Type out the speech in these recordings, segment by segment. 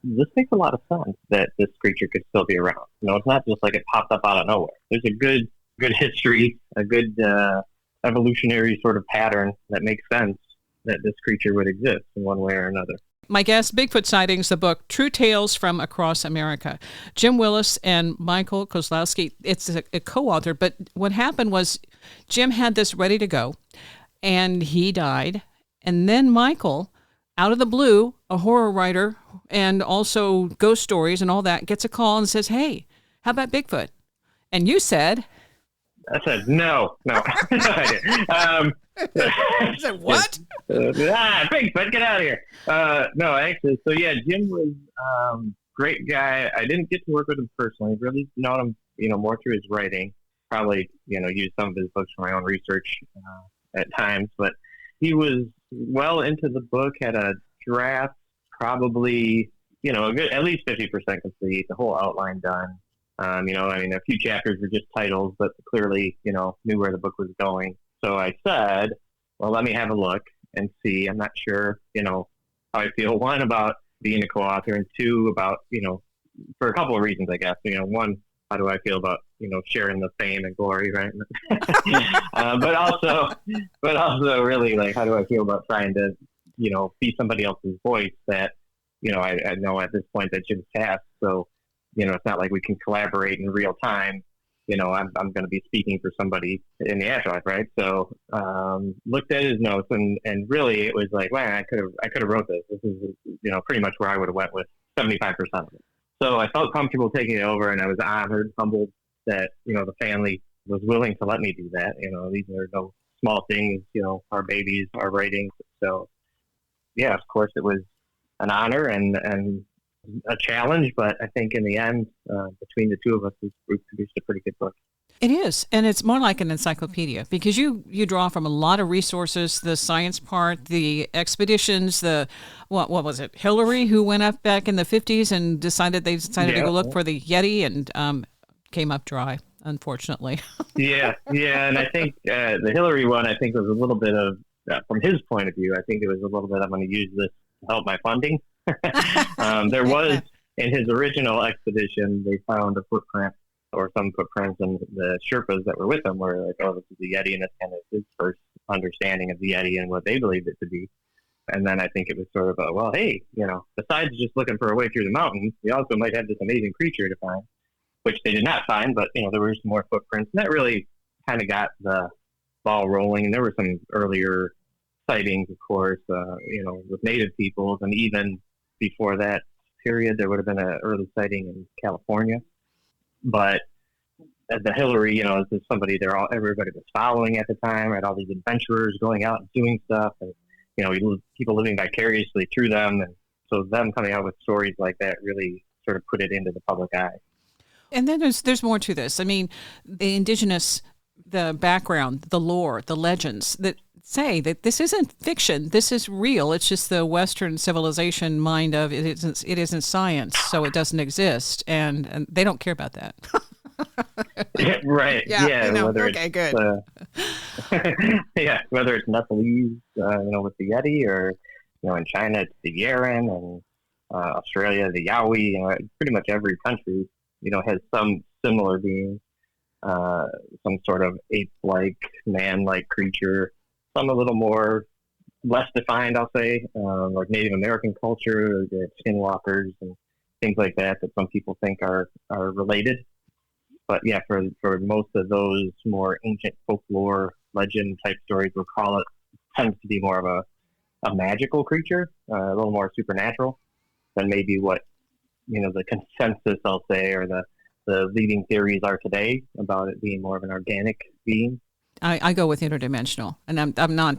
this makes a lot of sense that this creature could still be around. It's not just like it popped up out of nowhere. There's a good history, a good evolutionary sort of pattern that makes sense that this creature would exist in one way or another. My guest, Bigfoot Sightings, the book, True Tales from Across America. Jim Willis and Michael Kozlowski, it's a co-author, but what happened was Jim had this ready to go, and he died. And then Michael, out of the blue, a horror writer and also ghost stories and all that, gets a call and says, hey, how about Bigfoot? And you said... I said, no. I said, what? Bigfoot, get out of here. No, actually, so yeah, Jim was great guy. I didn't get to work with him personally. Really known him, more through his writing. Probably, used some of his books for my own research at times. But he was well into the book, had a draft, probably, at least 50% complete, the whole outline done. A few chapters were just titles, but clearly, knew where the book was going. So I said, well, let me have a look and see. I'm not sure, how I feel. One, about being a co-author, and two, about, for a couple of reasons, I guess. One, how do I feel about, sharing the fame and glory, right? but also really, like, how do I feel about trying to, be somebody else's voice that, I know at this point that Jim's passed. So, it's not like we can collaborate in real time. I'm going to be speaking for somebody in the afterlife, right? So, looked at his notes and really it was like, wow, I could have wrote this. This is, pretty much where I would have went with 75% of it. So I felt comfortable taking it over, and I was honored, humbled that, the family was willing to let me do that. These are no small things, our babies, our writings. So yeah, of course it was an honor and a challenge, but I think in the end, between the two of us, we've produced a pretty good book. It is, and it's more like an encyclopedia because you draw from a lot of resources, the science part, the expeditions, the what was it, Hillary, who went up back in the 50s and decided to go look for the Yeti and came up dry, unfortunately. yeah, and I think the Hillary one, I think was a little bit of, from his point of view, I think it was a little bit, I'm going to use this to help my funding. There was, in his original expedition, they found a footprint or some footprints, and the Sherpas that were with him were like, oh, this is the Yeti, and that's kind of his first understanding of the Yeti and what they believed it to be. And then I think it was sort of a, well, hey, besides just looking for a way through the mountains, we also might have this amazing creature to find, which they did not find, but, there were some more footprints, and that really kind of got the ball rolling. And there were some earlier sightings, of course, with native peoples, and even before that period, there would have been an early sighting in California. But the Hillary, is just somebody everybody was following at the time, right? All these adventurers going out and doing stuff, and people living vicariously through them, and so them coming out with stories like that really sort of put it into the public eye. And then there's more to this. I mean, the indigenous, the background, the lore, the legends that say that this isn't fiction, this is real. It's just the Western civilization mind of it isn't science, so it doesn't exist, and they don't care about that. Right. Yeah. Whether okay, good. Whether it's Nepalese, with the Yeti, or in China it's the Yeren, and Australia the Yowie. Pretty much every country has some similar being, some sort of ape-like, man-like creature. Some a little more less defined, I'll say, like Native American culture, the skinwalkers and things like that some people think are related. But yeah, for most of those more ancient folklore, legend type stories, we'll call it, tends to be more of a magical creature, a little more supernatural than maybe what, the consensus, I'll say, or the leading theories are today about it being more of an organic being. I go with interdimensional, and I'm not.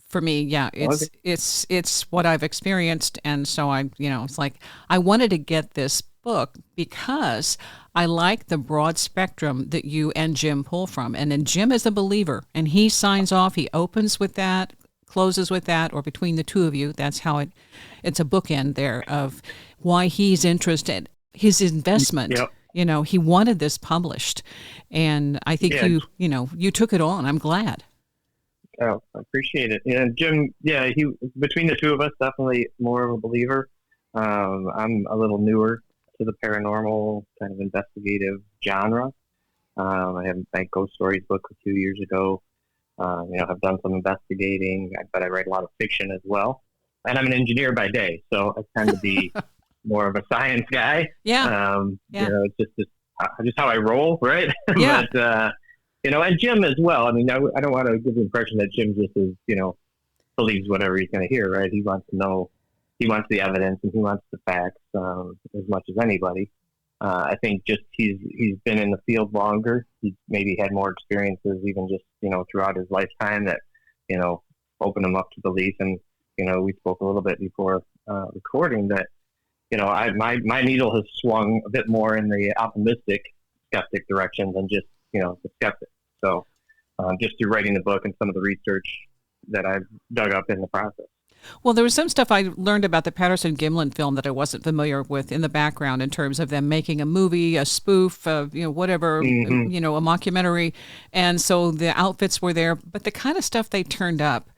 For me, yeah, it's what I've experienced, and so it's like I wanted to get this book because I like the broad spectrum that you and Jim pull from, and then Jim is a believer, and he signs off. He opens with that, closes with that, or between the two of you, that's how it's a bookend there of why he's interested, his investment. Yep. He wanted this published, and I think you took it on. I'm glad. Oh, I appreciate it. Yeah, Jim. Yeah, he between the two of us, definitely more of a believer. I'm a little newer to the paranormal kind of investigative genre. I have my ghost stories book a few years ago. I've done some investigating, but I write a lot of fiction as well. And I'm an engineer by day, so I tend to be more of a science guy. Yeah. It's just how I roll, right? Yeah. But and Jim as well. I mean, I don't want to give the impression that Jim just is, believes whatever he's going to hear, right? He wants to know, he wants the evidence, and he wants the facts as much as anybody. I think just he's been in the field longer. He's maybe had more experiences, even just throughout his lifetime, that opened him up to belief. And we spoke a little bit before recording that my needle has swung a bit more in the optimistic skeptic direction than just the skeptic. So just through writing the book and some of the research that I've dug up in the process. Well, there was some stuff I learned about the Patterson-Gimlin film that I wasn't familiar with in the background, in terms of them making a movie, a spoof, whatever, Mm-hmm. a mockumentary. And so the outfits were there, but the kind of stuff they turned up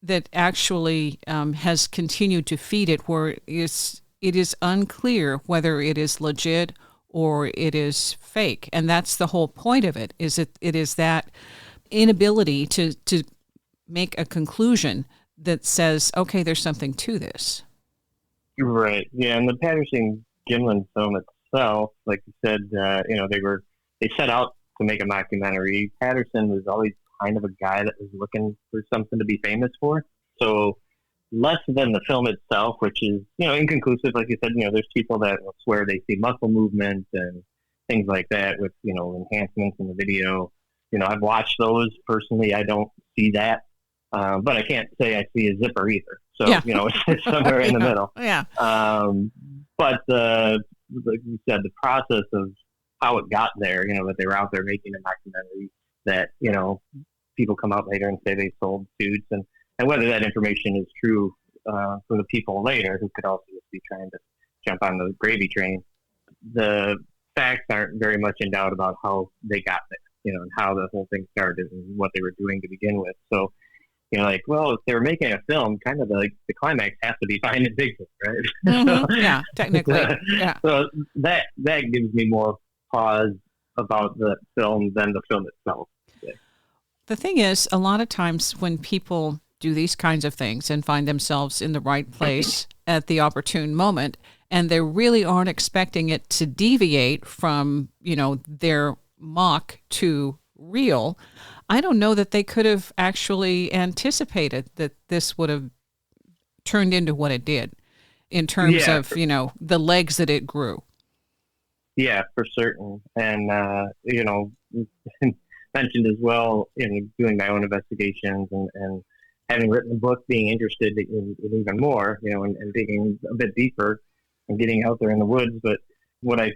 that actually has continued to feed it, where it is unclear whether it is legit or it is fake. And that's the whole point of it, is it is that inability to make a conclusion that says, okay, there's something to this. Right. Yeah. And the Patterson-Gimlin film itself, like you said, they set out to make a mockumentary. Patterson was always kind of a guy that was looking for something to be famous for. So less than the film itself, which is, inconclusive. Like you said, there's people that will swear they see muscle movement and things like that with, enhancements in the video. I've watched those personally. I don't see that. But I can't say I see a zipper either. So, Yeah. It's somewhere in the middle. Yeah. But like you said, the process of how it got there, that they were out there making a documentary that, people come out later and say they sold suits, and whether that information is true for the people later who could also just be trying to jump on the gravy train. The facts aren't very much in doubt about how they got there, and how the whole thing started and what they were doing to begin with. So, if they were making a film, kind of the climax has to be finding Bigfoot, right? Mm-hmm. Yeah, technically. Yeah. So that gives me more pause about the film than the film itself. The thing is, a lot of times when people do these kinds of things and find themselves in the right place at the opportune moment, and they really aren't expecting it to deviate from, their mock to real, I don't know that they could have actually anticipated that this would have turned into what it did in terms of, the legs that it grew. Yeah, for certain. And, mentioned as well in doing my own investigations and having written a book, being interested in even more, and digging a bit deeper and getting out there in the woods. But what I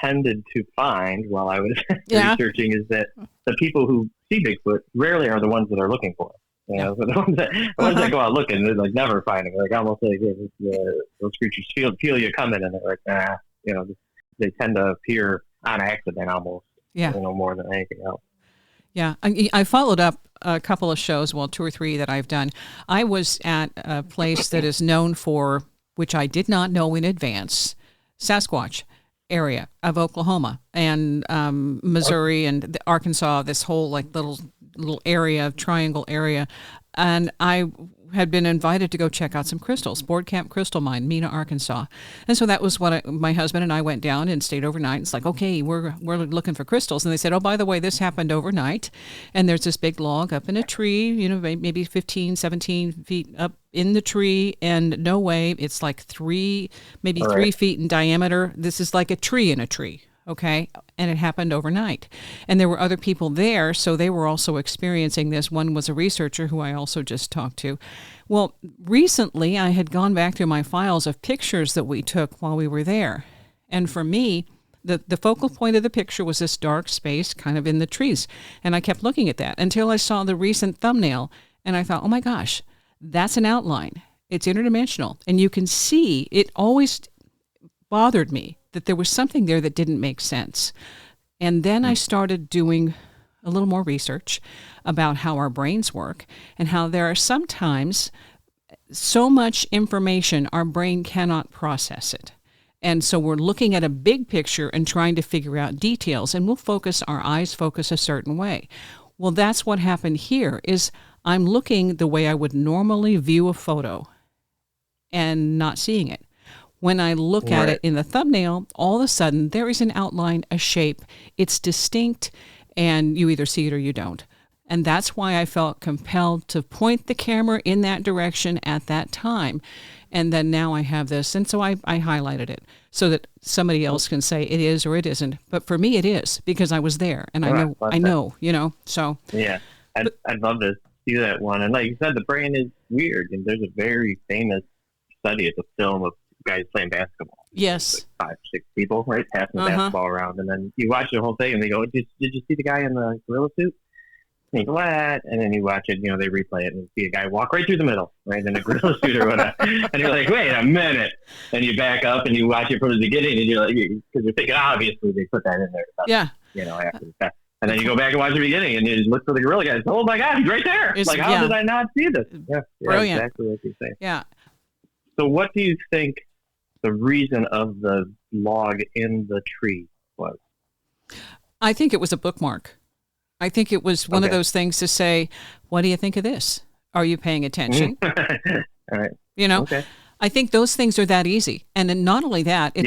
tended to find while I was researching is that the people who see Bigfoot rarely are the ones that are looking for it. So the ones that go out looking, they're like never finding it. Like almost like those creatures feel you coming, and they're like, they tend to appear on accident almost. More than anything else. Yeah, I followed up a couple of shows, 2 or 3 that I've done. I was at a place that is known for, which I did not know in advance, Sasquatch area of Oklahoma and Missouri and Arkansas, this whole little area, triangle area. And I had been invited to go check out some crystals, Board Camp Crystal Mine, Mena, Arkansas. And so that was what my husband and I went down and stayed overnight. It's like, okay, we're looking for crystals. And they said, oh, by the way, this happened overnight. And there's this big log up in a tree, maybe 15, 17 feet up in the tree. And no way, it's like 3 feet in diameter. This is like a tree in a tree. Okay. And it happened overnight. And there were other people there, so they were also experiencing this. One was a researcher who I also just talked to. Well, recently I had gone back through my files of pictures that we took while we were there. And for me, the focal point of the picture was this dark space kind of in the trees. And I kept looking at that until I saw the recent thumbnail. And I thought, oh my gosh, that's an outline. It's interdimensional. And you can see, it always bothered me that there was something there that didn't make sense. And then I started doing a little more research about how our brains work and how there are sometimes so much information, our brain cannot process it. And so we're looking at a big picture and trying to figure out details, and our eyes focus a certain way. Well, that's what happened here is I'm looking the way I would normally view a photo and not seeing it. When I look at it in the thumbnail, all of a sudden there is an outline, a shape. It's distinct, and you either see it or you don't. And that's why I felt compelled to point the camera in that direction at that time. And then now I have this. And so I highlighted it so that somebody else can say it is or it isn't. But for me, it is because I was there and I know, so. Yeah, I'd love to see that one. And like you said, the brain is weird. And there's a very famous study. It's a film of guys playing basketball. Yes. Like 5, 6 people, right? Passing the basketball around. And then you watch the whole thing and they go, did you see the guy in the gorilla suit? And you go, what? And then you watch it, they replay it and you see a guy walk right through the middle, right? In a gorilla suit or whatever. And you're like, wait a minute. And you back up and you watch it from the beginning and you're like, because you're thinking, obviously they put that in there. After the fact. And then you go back and watch the beginning and you look for the gorilla guy. Oh my God, he's right there. How did I not see this? Yeah, brilliant. Exactly what you say. Yeah. So what do you think the reason of the log in the tree was? I think it was a bookmark. I think it was one of those things to say, what do you think of this? Are you paying attention? All right. Okay. I think those things are that easy. And then not only that, it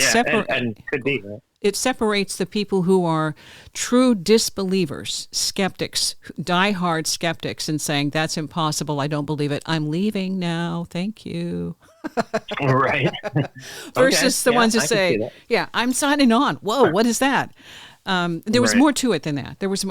could be, right? It separates the people who are true disbelievers, skeptics, diehard skeptics, and saying, that's impossible. I don't believe it. I'm leaving now. Thank you. Right. Versus the ones who say, I'm signing on. Whoa, what is that? There was more to it than that. There's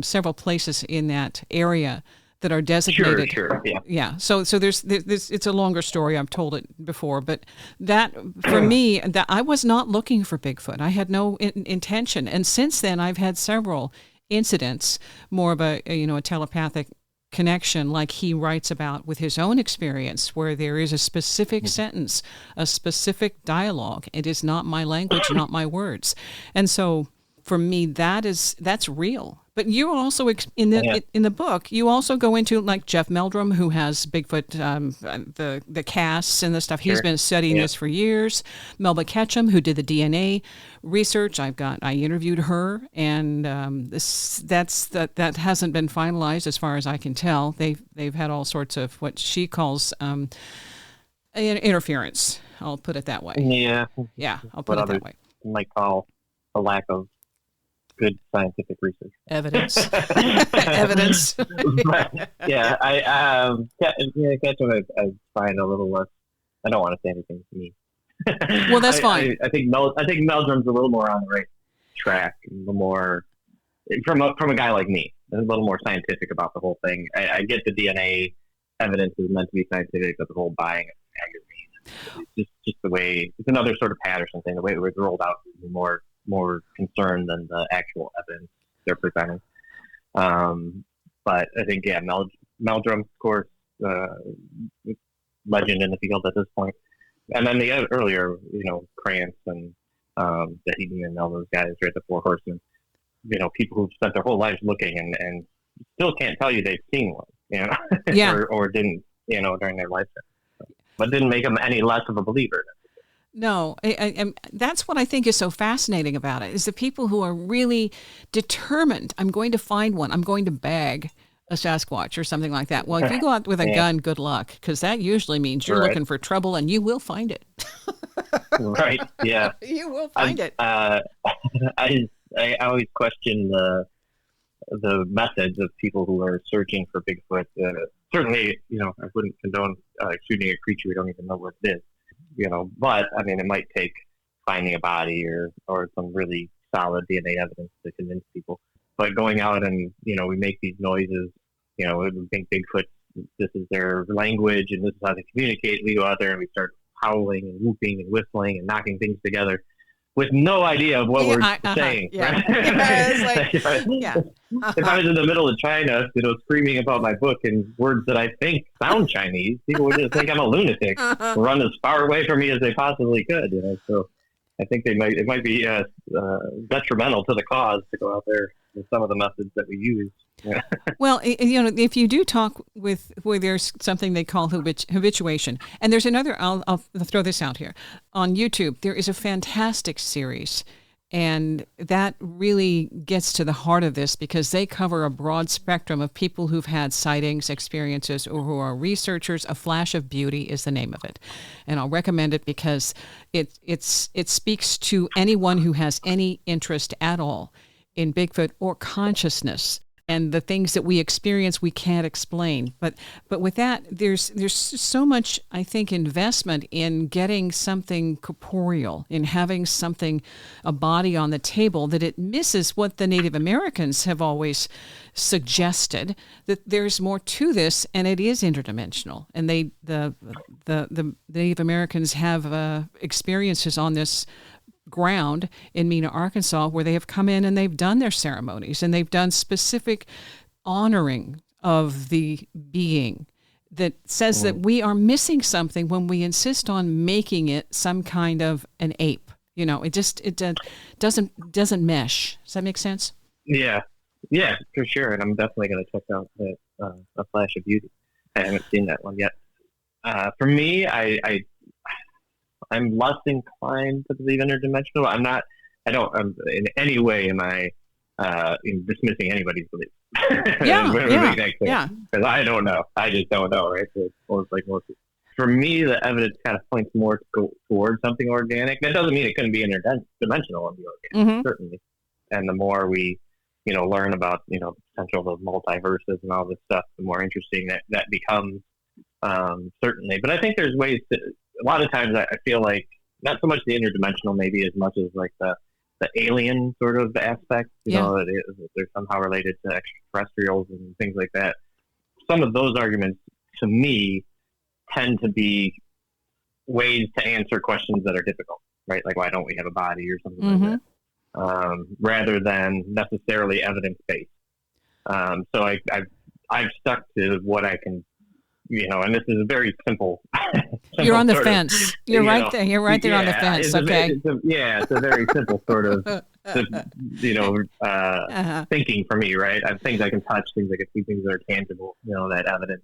several places in that area that are designated. Sure. Yeah. So there's it's a longer story. I've told it before, but that for me, that I was not looking for Bigfoot. I had no intention. And since then, I've had several incidents, more of a telepathic connection, like he writes about with his own experience, where there is a specific sentence, a specific dialogue. It is not my language, not my words. And so for me, that's real. But you also in the book, you also go into like Jeff Meldrum, who has Bigfoot, the casts and the stuff. He's been studying this for years. Melba Ketchum, who did the DNA research, I interviewed her, and that hasn't been finalized as far as I can tell. They've had all sorts of what she calls interference. I'll put it that way. Yeah, I'll put it that way. Might call a lack of good scientific research. Evidence. But, Ketchum I find a little less. I don't want to say anything to me. Well, that's fine. I think Meldrum's a little more on the right track, a little more from a guy like me. A little more scientific about the whole thing. I get the DNA evidence is meant to be scientific, but the whole buying of magazines, it's just the way. It's another sort of Patterson thing. The way it was rolled out is more concerned than the actual evidence they're presenting. But I think, Meldrum, of course, legend in the field at this point. And then the earlier, Krantz and Zahedin and all those guys, right, the Four Horsemen, people who've spent their whole lives looking and still can't tell you they've seen one, or didn't, during their lifetime. But didn't make them any less of a believer. No, and that's what I think is so fascinating about it, is the people who are really determined, I'm going to find one, I'm going to bag a Sasquatch or something like that. Well, if you go out with a gun, good luck, because that usually means you're looking for trouble, and you will find it. Right, yeah. You will find it. I always question the methods of people who are searching for Bigfoot. Certainly, I wouldn't condone shooting a creature we don't even know what it is. But I mean, it might take finding a body or some really solid DNA evidence to convince people. But going out and, we make these noises, we think Bigfoot, this is their language and this is how they communicate. We go out there and we start howling and whooping and whistling and knocking things together with no idea of what we're saying. Yeah. Right? If I was in the middle of China, screaming about my book in words that I think sound Chinese, people would just think I'm a lunatic, run as far away from me as they possibly could. So I think it might be detrimental to the cause to go out there with some of the methods that we use. Well, if you do talk with where there's something they call habituation, and there's another, I'll throw this out here on YouTube. There is a fantastic series, and that really gets to the heart of this because they cover a broad spectrum of people who've had sightings, experiences, or who are researchers. A Flash of Beauty is the name of it, and I'll recommend it because it speaks to anyone who has any interest at all in Bigfoot or consciousness and the things that we experience we can't explain. But with that, there's so much, I think, investment in getting something corporeal, in having something, a body on the table, that it misses what the Native Americans have always suggested, that there's more to this, and it is interdimensional. And the Native Americans have experiences on this ground in Mena, Arkansas, where they have come in and they've done their ceremonies and they've done specific honoring of the being that says that we are missing something when we insist on making it some kind of an ape. It doesn't mesh. Does that make sense? Yeah, for sure. And I'm definitely going to check out A Flash of Beauty. I haven't seen that one yet. For me, I'm less inclined to believe interdimensional. I'm in any way am I in dismissing anybody's belief. Yeah. Because I don't know. I just don't know, right? So it's like most. For me, the evidence kind of points more to go towards something organic. That doesn't mean it couldn't be interdimensional and be organic, certainly. And the more we, learn about, the potential of multiverses and all this stuff, the more interesting that becomes, certainly. But I think there's ways to. A lot of times I feel like not so much the interdimensional maybe as much as like the alien sort of aspect, that they're somehow related to extraterrestrials and things like that. Some of those arguments to me tend to be ways to answer questions that are difficult, right? Like why don't we have a body or something like that, rather than necessarily evidence-based. So I've stuck to what I can, and this is a very simple. You're on the fence. You're right there. You're right there on the fence. It's a very simple sort of, thinking for me, right? I have things I can touch, things I can see, things that are tangible. That evidence.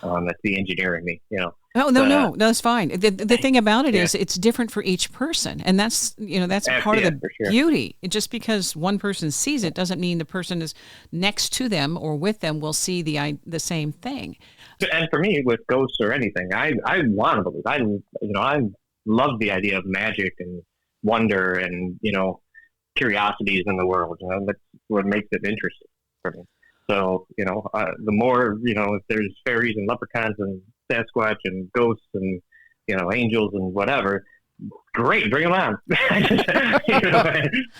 That's the engineering me. Oh no, that's fine. The thing about it is it's different for each person, and that's part of the beauty. Just because one person sees it doesn't mean the person is next to them or with them will see the same thing. And for me, with ghosts or anything, I want to believe. I love the idea of magic and wonder and curiosities in the world. That's what makes it interesting for me. So, the more, if there's fairies and leprechauns and Sasquatch and ghosts and, angels and whatever, great, bring them on.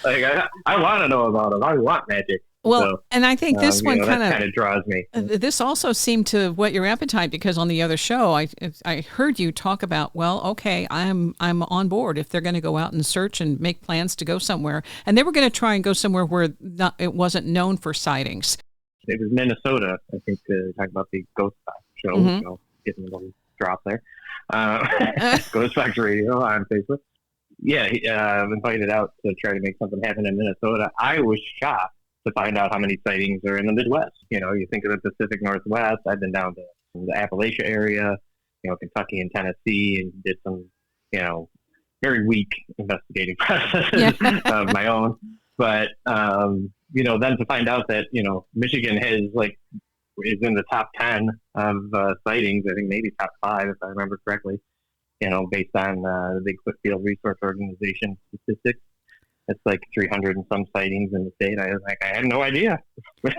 I want to know about them. I want magic. Well, and I think this one kind of draws me. This also seemed to whet your appetite because on the other show, I heard you talk about, well, okay, I'm on board if they're going to go out and search and make plans to go somewhere, and they were going to try and go somewhere where it wasn't known for sightings. It was Minnesota, I think, talking about the Ghost Facts show, getting a little drop there. Ghost Facts Radio on Facebook. Yeah, invited out to try to make something happen in Minnesota. I was shocked to find out how many sightings are in the Midwest. You think of the Pacific Northwest. I've been down to the Appalachia area, Kentucky and Tennessee, and did some, very weak investigative processes of my own. But, then to find out that, Michigan is in the top 10 of sightings, I think maybe top 5, if I remember correctly, based on the Bigfoot Field Resource Organization statistics. It's like 300 and some sightings in the state. I was like, I had no idea.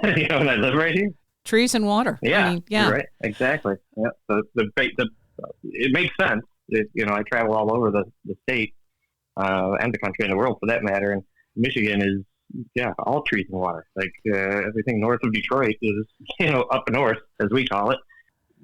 And I live right here. Trees and water. Yeah, right. Exactly. Yeah. So it makes sense. I travel all over the state and the country and the world for that matter. And Michigan is, all trees and water. Like everything north of Detroit is, up north, as we call it.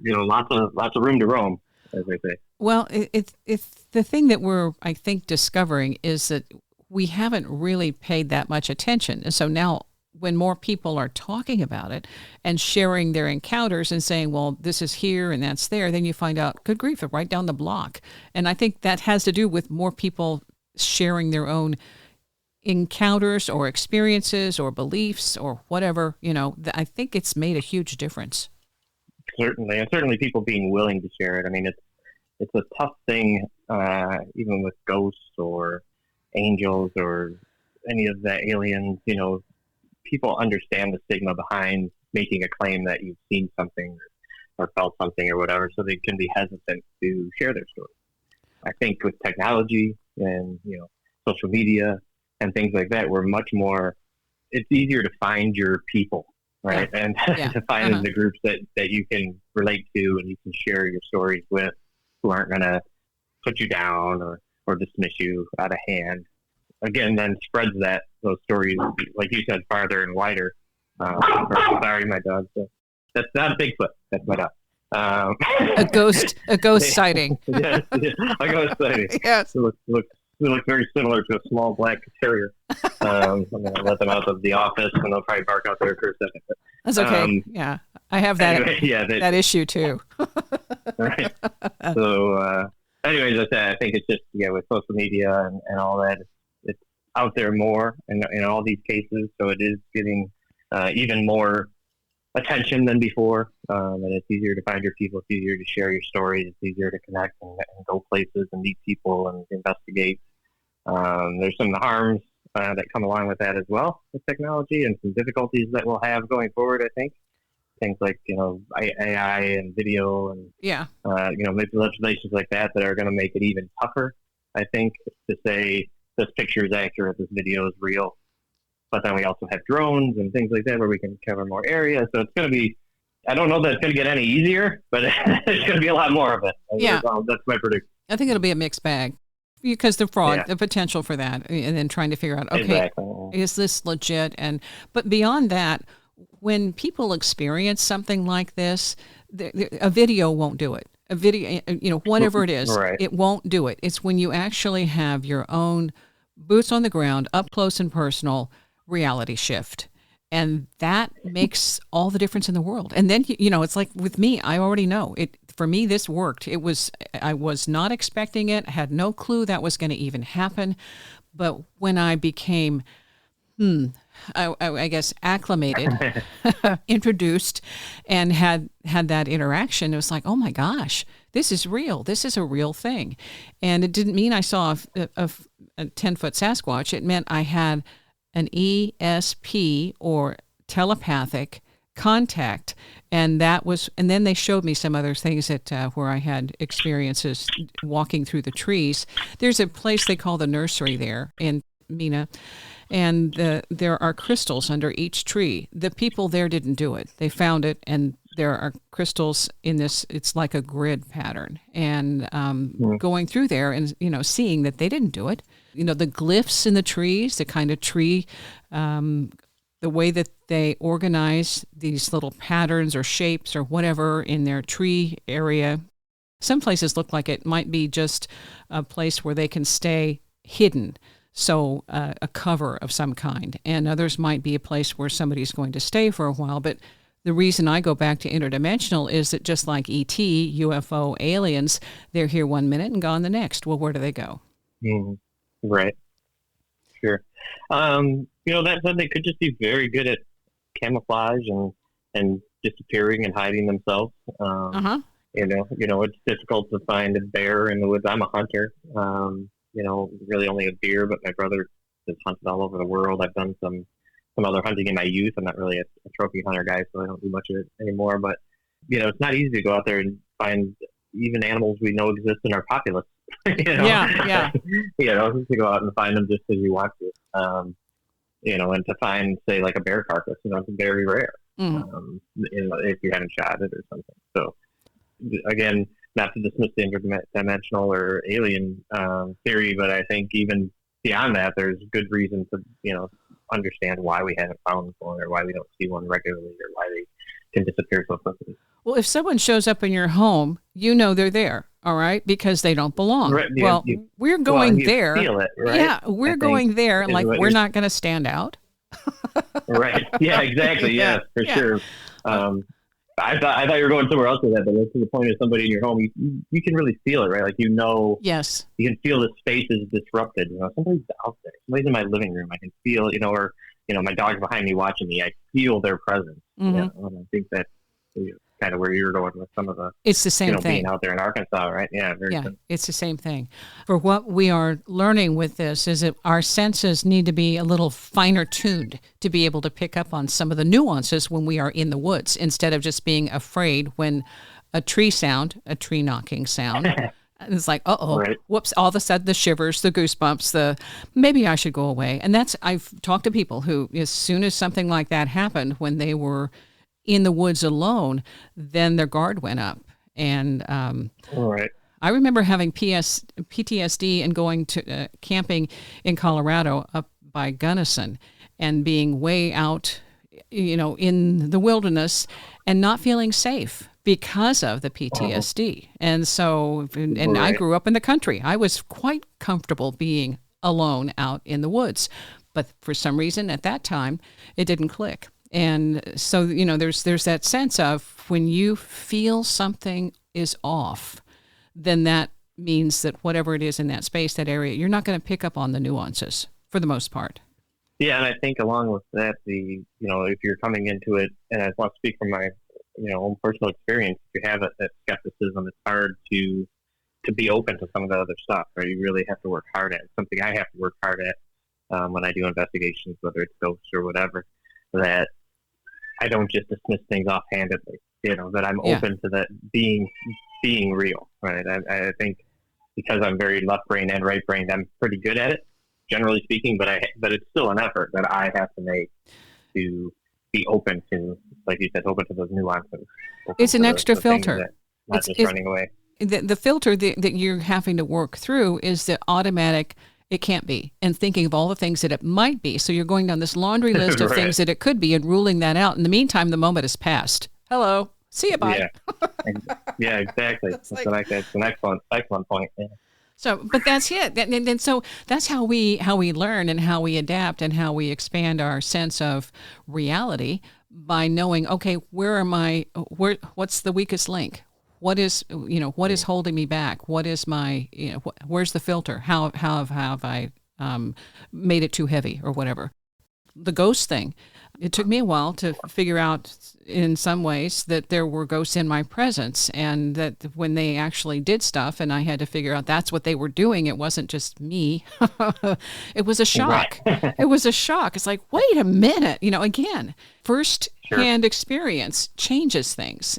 Lots of room to roam, as they say. Well, it's the thing that we're, I think, discovering is that we haven't really paid that much attention. And so now when more people are talking about it and sharing their encounters and saying, well, this is here and that's there, then you find out, good grief, they're right down the block. And I think that has to do with more people sharing their own encounters or experiences or beliefs or whatever, I think it's made a huge difference. Certainly, and certainly people being willing to share it. I mean, it's a tough thing, even with ghosts or angels or any of the aliens. People understand the stigma behind making a claim that you've seen something or felt something or whatever, so they can be hesitant to share their story. I think with technology and social media and things like that, we're much more. It's easier to find your people, right? Yeah. And to find the groups that you can relate to and you can share your stories with, who aren't going to put you down or dismiss you out of hand. Again, then spreads those stories, like you said, farther and wider. Sorry, my dog. That's not a Bigfoot. That's my dog. A ghost sighting. Yes, a ghost sighting. Yes. It looks very similar to a small black terrier. I'm going to let them out of the office, and they'll probably bark out there for a second. But, that's okay. I have that. Anyway, that issue too. Right. So, anyways, I think it's just with social media and all that, it's out there more in all these cases. So it is getting even more attention than before, and it's easier to find your people. It's easier to share your stories. It's easier to connect and go places and meet people and investigate. There's some harms that come along with that as well, with technology, and some difficulties that we'll have going forward. I think things like AI and video and maybe legislations like that are going to make it even tougher. I think to say this picture is accurate, this video is real. But then we also have drones and things like that where we can cover more area. So it's going to be, I don't know that it's going to get any easier, but there's going to be a lot more of it. Yeah. That's my prediction. I think it'll be a mixed bag because the fraud, the potential for that, and then trying to figure out, okay, is this legit? But beyond that, when people experience something like this, a video won't do it. A video, whatever it is, it won't do it. It's when you actually have your own boots on the ground, up close and personal reality shift. And that makes all the difference in the world. And then, it's like with me, I already know it. For me, this worked. I was not expecting it. I had no clue that was going to even happen. But when I became, I guess, acclimated, introduced, and had that interaction, it was like, oh my gosh, this is real. This is a real thing. And it didn't mean I saw a 10-foot Sasquatch. It meant I had an ESP or telepathic contact, and then they showed me some other things that where I had experiences walking through the trees. There's a place they call the nursery there in Mina, and there are crystals under each tree. The people there didn't do it. They found it, and there are crystals in this. It's like a grid pattern, and going through there and seeing that they didn't do it. The glyphs in the trees, the kind of tree, the way that they organize these little patterns or shapes or whatever in their tree area. Some places look like it might be just a place where they can stay hidden. So a cover of some kind, and others might be a place where somebody's going to stay for a while. But the reason I go back to interdimensional is that just like ET, UFO, aliens, they're here one minute and gone the next. Well, where do they go? Mm-hmm. Right. Sure. That said, they could just be very good at camouflage and disappearing and hiding themselves. It's difficult to find a bear in the woods. I'm a hunter. Really only a deer, but my brother has hunted all over the world. I've done some other hunting in my youth. I'm not really a trophy hunter guy, so I don't do much of it anymore. But, it's not easy to go out there and find even animals we know exist in our populace. Yeah. To go out and find them just as you want to. And to find, say, like a bear carcass, it's very rare. If you haven't shot it or something. So, again, not to dismiss the interdimensional or alien theory, but I think even beyond that, there's good reason to, understand why we haven't found one or why we don't see one regularly or why they can disappear so quickly. Well, if someone shows up in your home, they're there, all right, because they don't belong. Right, we're going there. Feel it, right? Yeah, we're going there, and we're not going to stand out. Right. Yeah, exactly. Yeah, for sure. I thought you were going somewhere else with that, but that's to the point of somebody in your home. You can really feel it, right? Like, Yes. you can feel the space is disrupted. Somebody's out there. Somebody's in my living room. I can feel, or my dog's behind me watching me. I feel their presence. Mm-hmm. And I think that's kind of where you're going with some of the. It's the same thing. Being out there in Arkansas, right? Yeah, it's the same thing. For what we are learning with this is that our senses need to be a little finer tuned to be able to pick up on some of the nuances when we are in the woods, instead of just being afraid when a tree knocking sound. It's like, right. Whoops, all of a sudden the shivers, the goosebumps, maybe I should go away. And I've talked to people who, as soon as something like that happened, when they were in the woods alone, then their guard went up. And right. I remember having PTSD and going to camping in Colorado up by Gunnison and being way out, in the wilderness and not feeling safe because of the PTSD. And so, and right. I grew up in the country. I was quite comfortable being alone out in the woods. But for some reason at that time, it didn't click. And so, there's that sense of when you feel something is off, then that means that whatever it is in that space, that area, you're not going to pick up on the nuances for the most part. Yeah, and I think along with that, if you're coming into it, and I want to speak from my, own personal experience, if you have that skepticism, it's hard to be open to some of the other stuff, right? You really have to work hard at it. Something I have to work hard at when I do investigations, whether it's ghosts or whatever, that I don't just dismiss things offhandedly, that I'm open to that being real, right? I think because I'm very left-brained and right-brained, I'm pretty good at it, generally speaking, but it's still an effort that I have to make to be open to, like you said, open to those nuances. It's an extra filter. Not just running away. The filter that you're having to work through is the automatic, it can't be, and thinking of all the things that it might be. So you're going down this laundry list of right. things that it could be and ruling that out. In the meantime, the moment has passed. Hello. See you, bye. Yeah, exactly. That's an excellent point. Yeah. So, but that's it. And so that's how we learn and how we adapt and how we expand our sense of reality by knowing, okay, what's the weakest link? What is holding me back? What is my, where's the filter? How have I made it too heavy or whatever? The ghost thing. It took me a while to figure out in some ways that there were ghosts in my presence, and that when they actually did stuff and I had to figure out that's what they were doing, it wasn't just me. It was a shock. Right. It was a shock. It's like, wait a minute, again, first-hand experience changes things.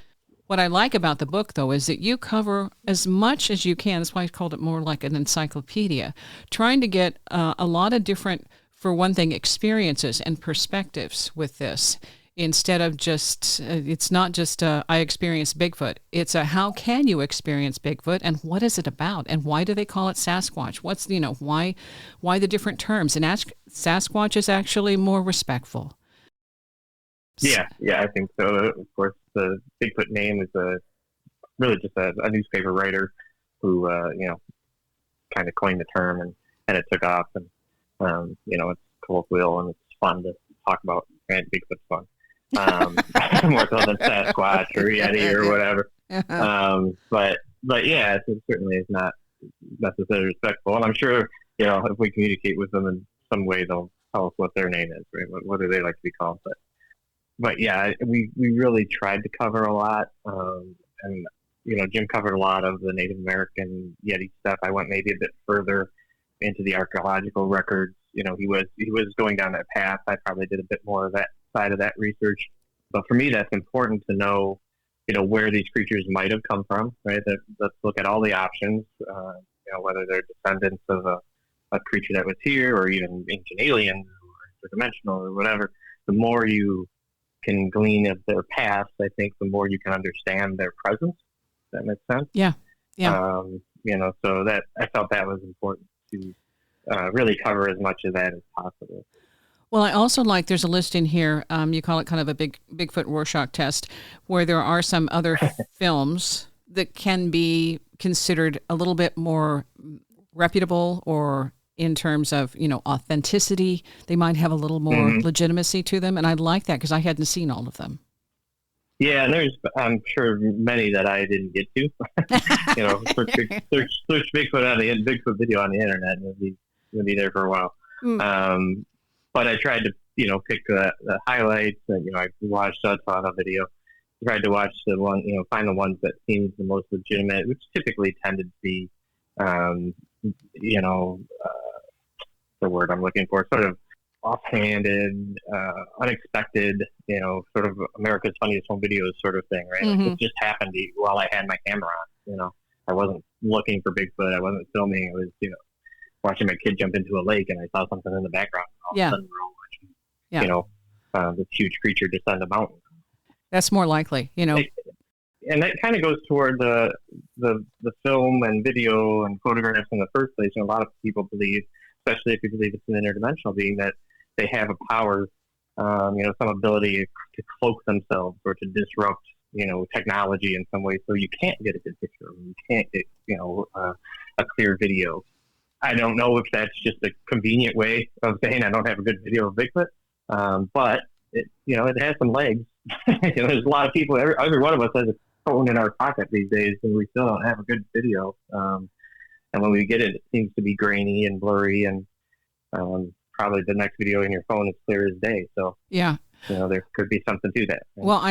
What I like about the book, though, is that you cover as much as you can. That's why I called it more like an encyclopedia, trying to get a lot of different, for one thing, experiences and perspectives with this, instead of just, it's not just I experienced Bigfoot. It's how can you experience Bigfoot, and what is it about, and why do they call it Sasquatch? What's, why the different terms? And Sasquatch is actually more respectful. Yeah, I think so. Of course, the Bigfoot name is really just a newspaper writer who, kind of coined the term, and it took off, and it's colloquial and it's fun to talk about, and Bigfoot's fun. More so than Sasquatch or Yeti or whatever. But yeah, it certainly is not necessarily respectful. And I'm sure, if we communicate with them in some way, they'll tell us what their name is, right? What do they like to be called? But yeah, we really tried to cover a lot. And, Jim covered a lot of the Native American Yeti stuff. I went maybe a bit further into the archaeological records. He was going down that path. I probably did a bit more of that side of that research. But for me, that's important to know, where these creatures might have come from, right? Let's look at all the options, whether they're descendants of a creature that was here, or even ancient aliens or interdimensional or whatever. The more you can glean of their past, I think the more you can understand their presence. Does that make sense? Yeah. So that I felt that was important to really cover as much of that as possible. Well, I also like, there's a list in here, you call it kind of a Bigfoot Rorschach test, where there are some other films that can be considered a little bit more reputable, or in terms of, authenticity, they might have a little more legitimacy to them. And I like that because I hadn't seen all of them. Yeah, and I'm sure many that I didn't get to. Search Bigfoot on the Bigfoot video on the internet, and it'll be there for a while. But I tried to, pick the highlights, and I watched a ton of video. Tried to watch the one, find the ones that seemed the most legitimate, which typically tended to be, the word I'm looking for, sort of offhanded, unexpected, sort of America's Funniest Home Videos sort of thing, right? Like, it just happened while I had my camera on. I wasn't looking for Bigfoot. I wasn't filming. I was, watching my kid jump into a lake, and I saw something in the background. All of a sudden we're all watching, this huge creature descend a mountain. That's more likely, And that kind of goes toward the film and video and photographs in the first place. A lot of people believe, especially if you believe it's an interdimensional being, that they have a power, some ability to cloak themselves or to disrupt, technology in some way. So you can't get a good picture. You can't get, a clear video. I don't know if that's just a convenient way of saying I don't have a good video of Bigfoot, but it has some legs. There's a lot of people. Every one of us has a phone in our pocket these days, and we still don't have a good video. And when we get it, it seems to be grainy and blurry, and probably the next video in your phone is clear as day. So yeah, there could be something to that. Right? Well,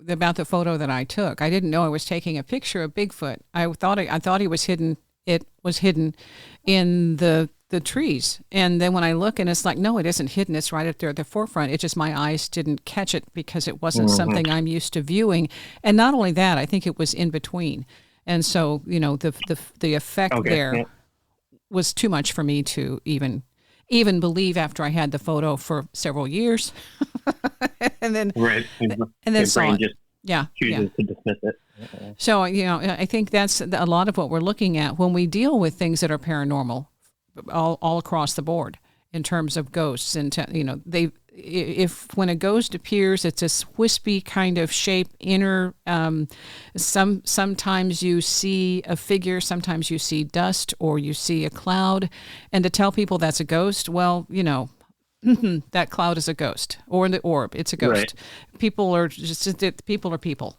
about the photo that I took. I didn't know I was taking a picture of Bigfoot. I thought he was hidden. It was hidden in the trees. And then when I look, and it's like, no, it isn't hidden. It's right up there at the forefront. It's just my eyes didn't catch it because it wasn't something I'm used to viewing. And not only that, I think it was in between. And so, the effect was too much for me to even believe after I had the photo for several years. And then, and then saw it. Chooses to dismiss it. So, I think that's a lot of what we're looking at when we deal with things that are paranormal, all across the board, in terms of ghosts. And, when a ghost appears, it's a wispy kind of shape, sometimes you see a figure, sometimes you see dust, or you see a cloud. And to tell people that's a ghost, well, that cloud is a ghost, or the orb, it's a ghost. Right. People are people.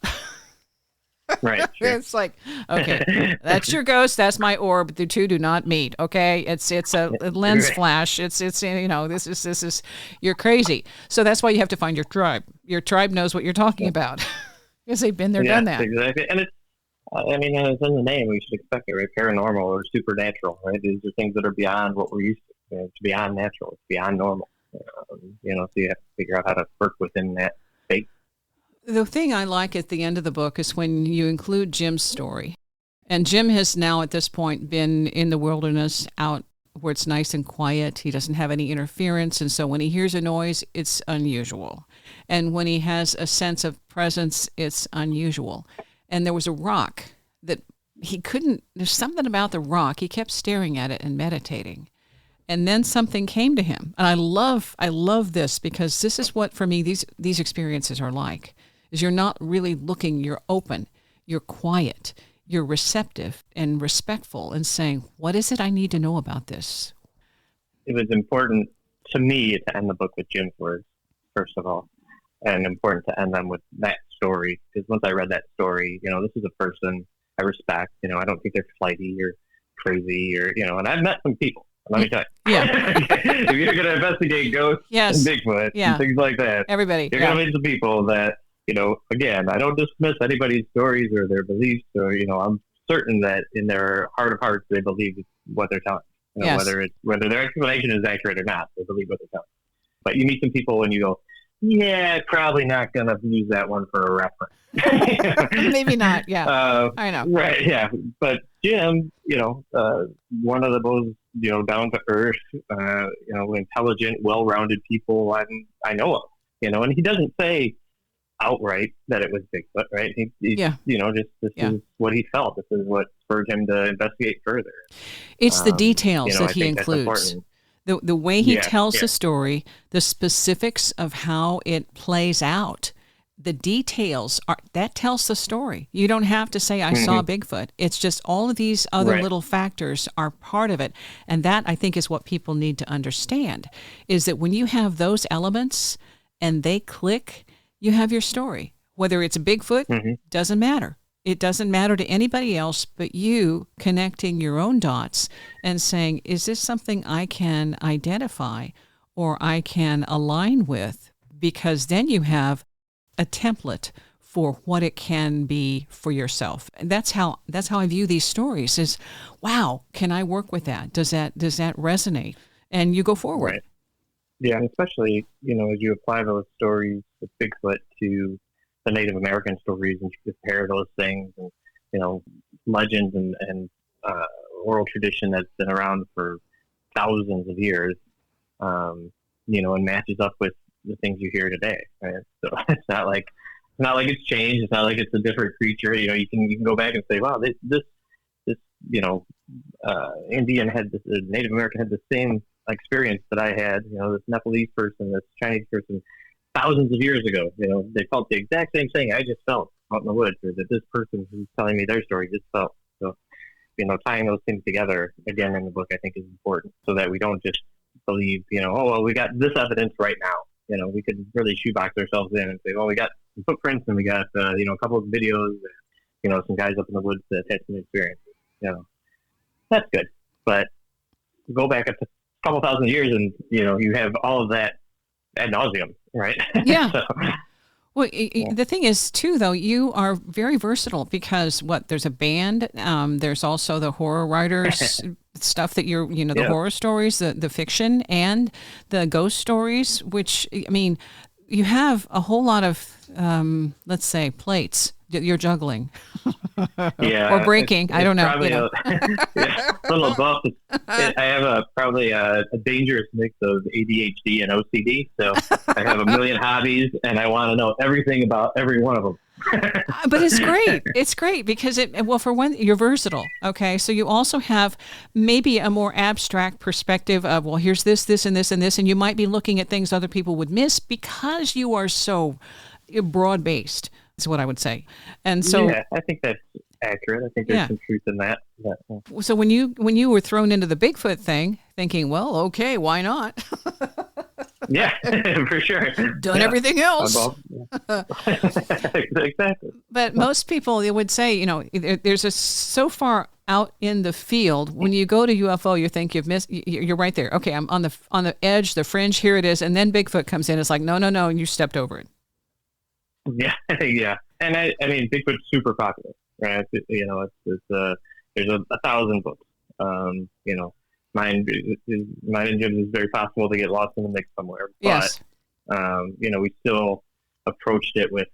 Right. Sure. It's like, okay, that's your ghost, that's my orb. The two do not meet. Okay, it's a lens flash. It's this is you're crazy. So that's why you have to find your tribe. Your tribe knows what you're talking about because they've been there, done that. Exactly, and it's. It's in the name. We should expect it, right? Paranormal or supernatural, right? These are things that are beyond what we're used to. It's beyond natural. It's beyond normal. So you have to figure out how to work within that space. The thing I like at the end of the book is when you include Jim's story. And Jim has now at this point been in the wilderness out where it's nice and quiet. He doesn't have any interference. And so when he hears a noise, it's unusual. And when he has a sense of presence, it's unusual. And there was a rock that there's something about the rock. He kept staring at it and meditating. And then something came to him. And I love this because this is what, for me, these experiences are like, is you're not really looking, you're open, you're quiet, you're receptive and respectful and saying, what is it I need to know about this? It was important to me to end the book with Jim's words, first of all, and important to end them with that story. Because once I read that story, this is a person I respect. I don't think they're flighty or crazy or, and I've met some people. Let me tell you. Yeah. If you're going to investigate ghosts and Bigfoot and things like that, you're going to meet some people that, again, I don't dismiss anybody's stories or their beliefs or, I'm certain that in their heart of hearts, they believe what they're telling. Whether their explanation is accurate or not, they believe what they're telling. But you meet some people and you go, yeah, probably not going to use that one for a reference. Maybe not. Yeah. I know. Right. Yeah. But Jim, one of the most, down to earth, intelligent, well-rounded people I know of, and he doesn't say outright that it was Bigfoot, right? He this is what he felt. This is what spurred him to investigate further. It's the details that he includes. The way he tells the story, the specifics of how it plays out, the details that tells the story. You don't have to say, I saw Bigfoot. It's just all of these other little factors are part of it. And that, I think, is what people need to understand, is that when you have those elements and they click, you have your story. Whether it's a Bigfoot, doesn't matter. It doesn't matter to anybody else but you connecting your own dots and saying, is this something I can identify or I can align with? Because then you have a template for what it can be for yourself. And that's how I view these stories is, wow, can I work with that? Does that resonate? And you go forward. Right. Yeah, and especially, as you apply those stories with Bigfoot to the Native American stories and you compare those things and, legends and oral tradition that's been around for thousands of years, and matches up with the things you hear today. Right? So it's not like it's changed. It's not like it's a different creature. You can go back and say, wow, this Indian had this, Native American had the same experience that I had. This Nepalese person, this Chinese person, thousands of years ago. They felt the exact same thing I just felt out in the woods, or that this person who's telling me their story just felt. So, tying those things together again in the book, I think is important, so that we don't just believe, oh well, we got this evidence right now. We could really shoebox ourselves in and say, well, we got some footprints and we got a couple of videos, and, some guys up in the woods that had some experiences. That's good, but go back a couple thousand years and you have all of that ad nauseum, right? Yeah. So, well, the thing is, too, though, you are very versatile because there's a band. There's also the horror writers stuff that you're, the horror stories, the fiction, and the ghost stories, which, I mean, you have a whole lot of, let's say, plates that you're juggling. Or breaking. I don't know. Probably a little of both. I have probably a dangerous mix of ADHD and OCD. So I have a million hobbies, and I want to know everything about every one of them. But it's great. It's great because for one, you're versatile. Okay, so you also have maybe a more abstract perspective of, well, here's this, and this, and this, and you might be looking at things other people would miss because you are so broad-based. Is what I would say. And so, yeah, I think that's accurate. I think there's some truth in that. Yeah. So when you were thrown into the Bigfoot thing, thinking, well, okay, why not? Yeah, for sure. Done everything else. Exactly. But most people, they would say, there's so far out in the field. When you go to UFO, you think you've missed. You're right there. Okay, I'm on the edge, the fringe. Here it is, and then Bigfoot comes in. It's like no, and you stepped over it. Yeah, yeah, and I mean, Bigfoot's super popular, right? There's 1,000 books. Mine and Jim's is very possible to get lost in the mix somewhere. Yes. But we still approached it with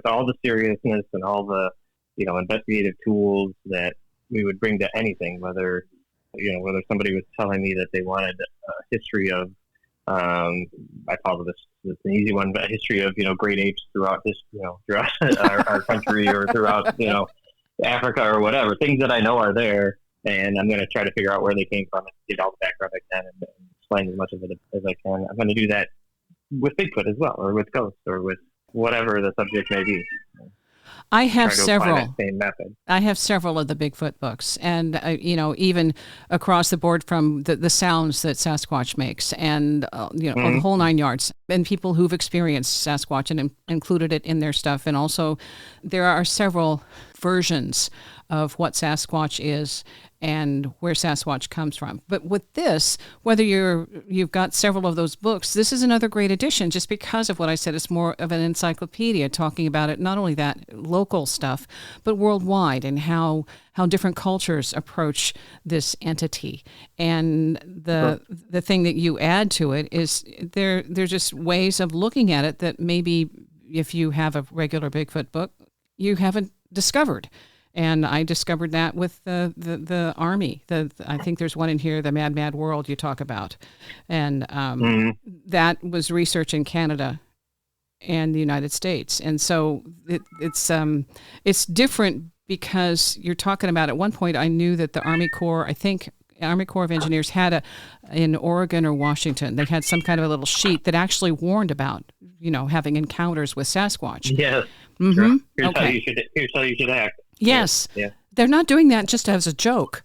all the seriousness and all the investigative tools that we would bring to anything, whether somebody was telling me that they wanted a history of. I call this an easy one, but a history of great apes throughout our country or throughout Africa or whatever, things that I know are there, and I'm going to try to figure out where they came from and get all the background I can and explain as much of it as I can. I'm going to do that with Bigfoot as well, or with ghosts, or with whatever the subject may be. I have several. Same method. I have several of the Bigfoot books, and even across the board from the sounds that Sasquatch makes, and the whole 9 yards, and people who've experienced Sasquatch and included it in their stuff, and also there are several versions of what Sasquatch is and where Sasquatch comes from. But with this, whether you've got several of those books, this is another great addition just because of what I said. It's more of an encyclopedia talking about it, not only that local stuff, but worldwide, and how different cultures approach this entity. And the thing that you add to it is they're just ways of looking at it that maybe if you have a regular Bigfoot book, you haven't discovered. And I discovered that with the Army. I think there's one in here, the Mad World you talk about. And that was research in Canada and the United States. And so it's different because you're talking about, at one point I knew that the Army Corps of Engineers had in Oregon or Washington, they had some kind of a little sheet that actually warned about, having encounters with Sasquatch. Yes. Mm-hmm. Sure. Here's how you should act. Yes. Yeah. They're not doing that just as a joke.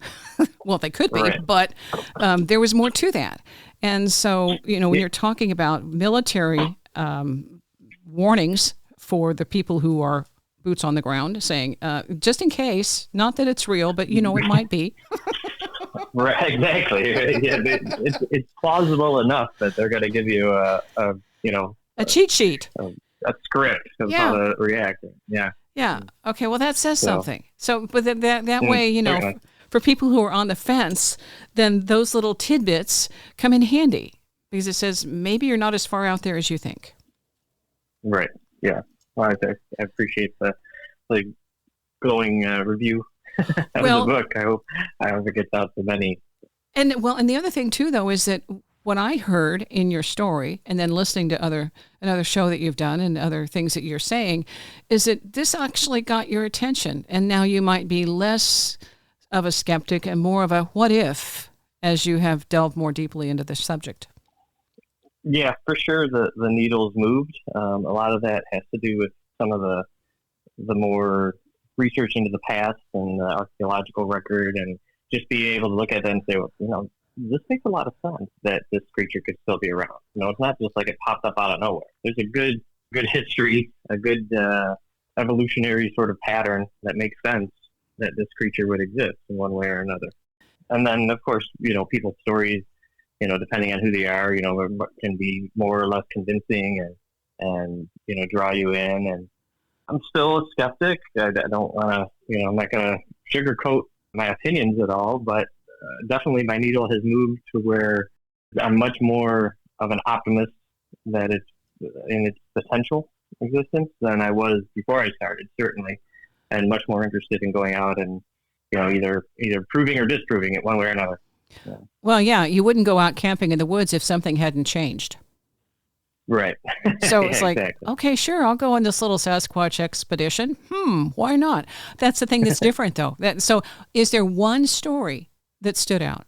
Well, they could be, right. But there was more to that. And so, when you're talking about military warnings for the people who are boots on the ground, saying, just in case, not that it's real, but it might be. Right, exactly. Yeah, it's plausible enough that they're going to give you a cheat sheet, a script of how to react. Yeah. Yeah. Okay. Well, that says something. So, but that way, for people who are on the fence, then those little tidbits come in handy because it says maybe you're not as far out there as you think. Right. Yeah. Well, I appreciate the glowing review of the book. I hope it gets out to many. And the other thing too, though, is that what I heard in your story, and then listening to another show that you've done and other things that you're saying, is that this actually got your attention, and now you might be less of a skeptic and more of a what if as you have delved more deeply into the subject. Yeah, for sure. The needle's moved. A lot of that has to do with some of the more research into the past and the archaeological record, and just being able to look at that and say, well, this makes a lot of sense that this creature could still be around. It's not just like it popped up out of nowhere. There's a good history, a good evolutionary sort of pattern that makes sense that this creature would exist in one way or another. And then, of course, people's stories, depending on who they are, can be more or less convincing and draw you in. And I'm still a skeptic. I don't want to, I'm not going to sugarcoat my opinions at all, but definitely my needle has moved to where I'm much more of an optimist that it's in its potential existence than I was before I started, certainly, and much more interested in going out and, either proving or disproving it one way or another. Yeah. Well, yeah, you wouldn't go out camping in the woods if something hadn't changed. Right. So it's like, exactly. Okay, sure, I'll go on this little Sasquatch expedition. Why not? That's the thing that's different, though. So is there one story that stood out?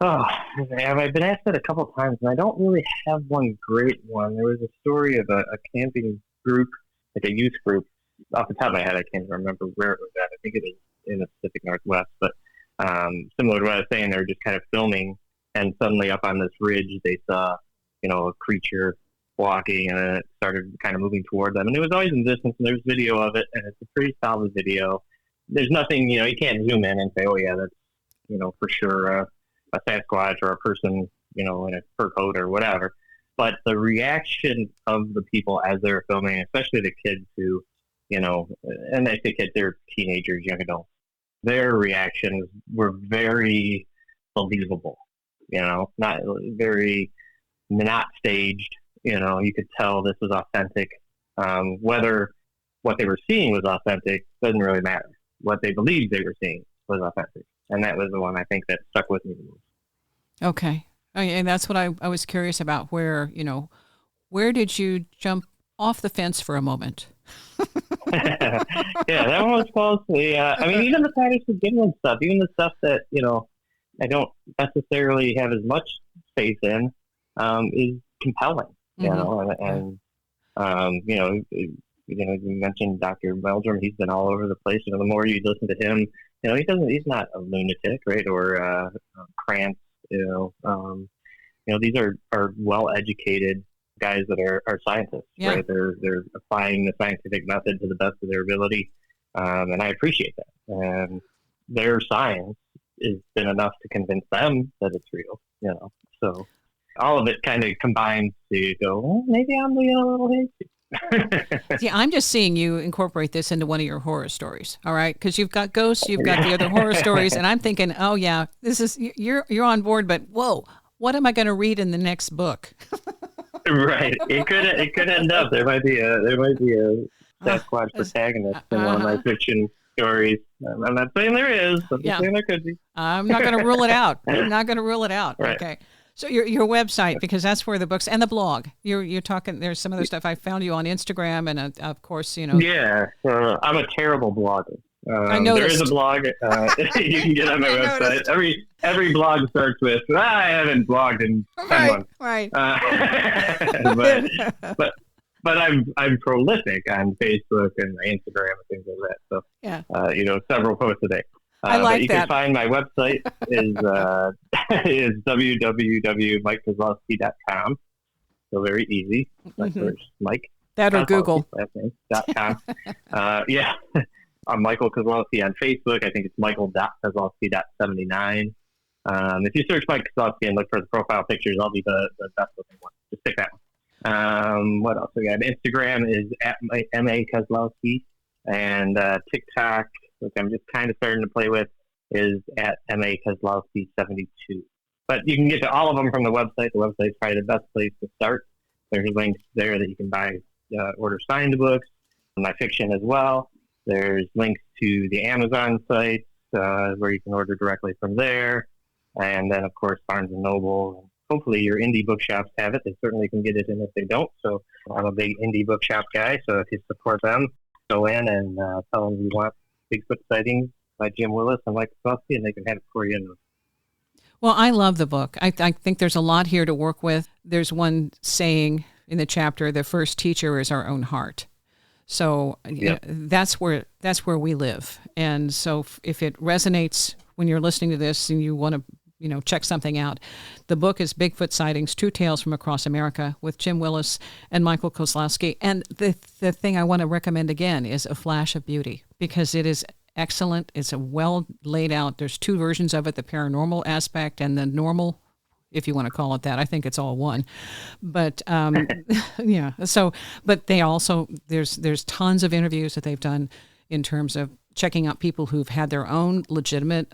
Oh, I've been asked that a couple of times, and I don't really have one great one. There was a story of a camping group, like a youth group. Off the top of my head, I can't remember where it was at. I think it was in the Pacific Northwest, but similar to what I was saying, they were just kind of filming, and suddenly up on this ridge, they saw, a creature walking, and it started kind of moving toward them. And it was always in the distance, and there's video of it, and it's a pretty solid video. There's nothing, you can't zoom in and say, oh, yeah, that's, for sure a Sasquatch or a person, in a fur coat or whatever. But the reaction of the people as they were filming, especially the kids who, and I say kids, they're teenagers, young adults, their reactions were very believable, not very, not staged. You could tell this was authentic. Whether what they were seeing was authentic doesn't really matter. What they believed they were seeing was authentic. And that was the one I think that stuck with me the most. Okay. And that's what I was curious about, where did you jump off the fence for a moment? Yeah, that one was close. Even the Patterson Gimlin stuff, even the stuff that, I don't necessarily have as much faith in, is compelling, you mentioned Dr. Meldrum. He's been all over the place. The more you listen to him, he's not a lunatic, right? Or Krantz, these are well-educated guys that are scientists, right? They're applying the scientific method to the best of their ability. And I appreciate that. And their science has been enough to convince them that it's real, so all of it kind of combines to go, well, maybe I'm being a little hasty. See, I'm just seeing you incorporate this into one of your horror stories, all right? Because you've got ghosts, you've got the other horror stories, and I'm thinking, oh yeah, this is you're on board, but whoa, what am I going to read in the next book? Right, it could end up there might be a Sasquatch protagonist in one of my fiction stories. I'm not saying there is, but I'm saying there could be. I'm not going to rule it out. Right. Okay. So your website, because that's where the books and the blog. You're talking. There's some other stuff. I found you on Instagram, and of course, Yeah, I'm a terrible blogger. I noticed. There is a blog you can get on my website. Every blog starts with I haven't blogged in 10 months. Right. But I'm prolific on Facebook and Instagram and things like that. So several posts a day. I like but you can find my website is www.mikekozlowski.com. So very easy. My first, Mike That or Google. .com. Yeah. I'm Michael Kozlowski on Facebook. I think it's michael.kozlowski.79. If you search Mike Kozlowski and look for the profile pictures, I'll be the best looking one. Just pick that one. What else we got? Instagram is at M.A. Kozlowski. And TikTok, which I'm just kind of starting to play with, is at M.A. Kozlowski 72. But you can get to all of them from the website. The website's probably the best place to start. There's links there that you can buy, order signed books, my fiction as well. There's links to the Amazon site where you can order directly from there. And then, of course, Barnes & Noble. Hopefully your indie bookshops have it. They certainly can get it in if they don't. So I'm a big indie bookshop guy. So if you support them, go in and tell them you want Bigfoot Sightings by Jim Willis and Michael Kozlowski, and they can have it for you. Well, I love the book. I think there's a lot here to work with. There's one saying in the chapter, the first teacher is our own heart. So that's where we live. And so if it resonates when you're listening to this and you want to, check something out, the book is Bigfoot Sightings, Two Tales from Across America with Jim Willis and Michael Kozlowski. And the thing I want to recommend again is A Flash of Beauty, because it is excellent. It's a well laid out. There's two versions of it, the paranormal aspect and the normal, if you want to call it that. I think it's all one. But yeah. So, but they also, there's tons of interviews that they've done in terms of checking out people who've had their own legitimate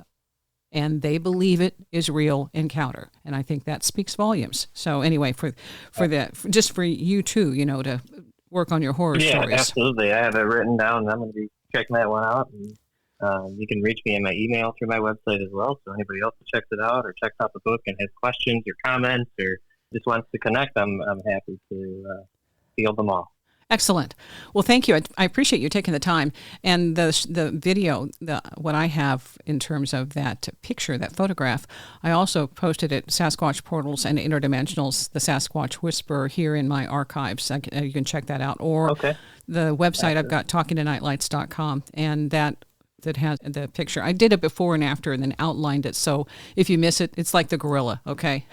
and they believe it is real encounter. And I think that speaks volumes. So anyway, just for you too, to work on your horror stories. Yeah, absolutely. I have it written down and I'm going to be checking that one out. And you can reach me in my email through my website as well. So anybody else who checks it out or checks out the book and has questions or comments or just wants to connect, I'm happy to field them all. Excellent. Well, thank you. I appreciate you taking the time. And the video, what I have in terms of that picture, that photograph, I also posted it, Sasquatch Portals and Interdimensionals, the Sasquatch Whisperer, here in my archives. You can check that out. Or the website I've got, talkingtonightlights.com, and that has the picture. I did it before and after and then outlined it. So if you miss it, it's like the gorilla, okay?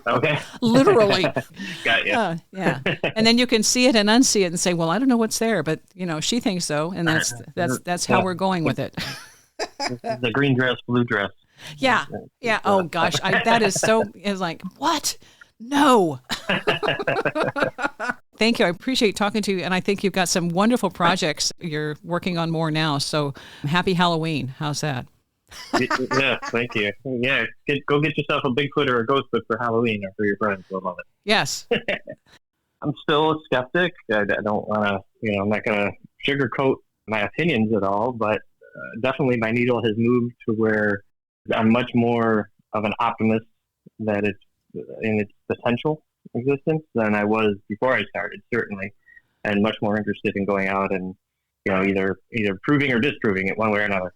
Okay. Literally. Got you. Yeah. And then you can see it and unsee it and say, well, I don't know what's there, but she thinks so. And that's how we're going with it. The green dress, blue dress. Yeah. Yeah. Oh gosh. That is so, it's like, what? No. Thank you. I appreciate talking to you. And I think you've got some wonderful projects you're working on more now. So happy Halloween. How's that? Yeah, thank you. Yeah, go get yourself a Bigfoot or a ghost book for Halloween or for your friends. We'll love it. Yes. I'm still a skeptic. I don't want to, I'm not going to sugarcoat my opinions at all, but definitely my needle has moved to where I'm much more of an optimist that it's in its potential existence than I was before I started, certainly, and much more interested in going out and, either proving or disproving it one way or another.